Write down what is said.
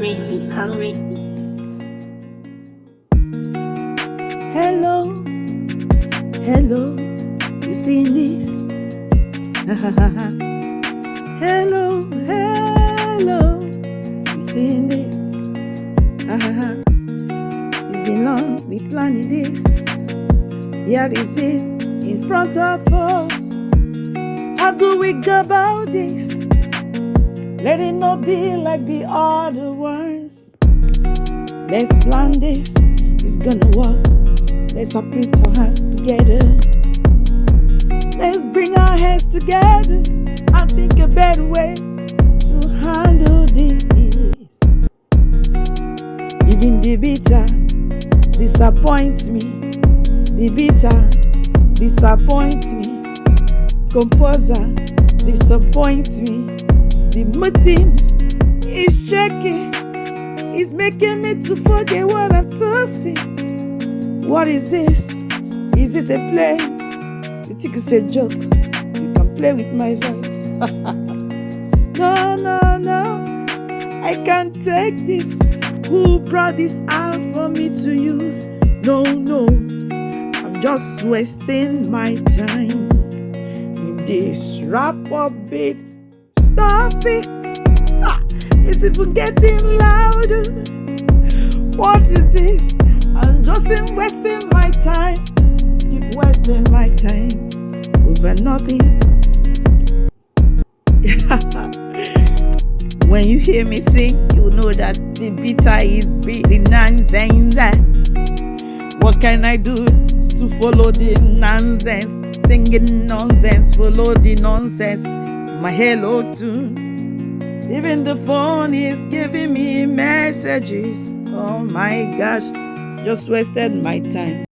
Come read me. Hello, hello, you see this? Hello, hello, you see this? It's been long, we planning this. Here is it in front of us. How do we go about this? Let it not be like the other ones. Let's plan this, it's gonna work. Let's put our hands together. Let's bring our heads together and think a better way to handle this. Even the bitter disappoints me. The bitter disappoints me. Composer disappoints me. The mountain is shaking. It's making me to forget what I'm tossing. What is this? Is this a play? You think it's a joke? You can play with my voice. No, no, no. I can't take this. Who brought this out for me to use? No, no. I'm just wasting my time in this rap-up beat. Stop it. It's even getting louder. What is this? I'm just wasting my time. Keep wasting my time over nothing. When you hear me sing, you know that the bitter is beating nonsense. What can I do to follow the nonsense? Singing nonsense, follow the nonsense. My hello tune. Even the phone is giving me messages. Oh my gosh, just wasted my time.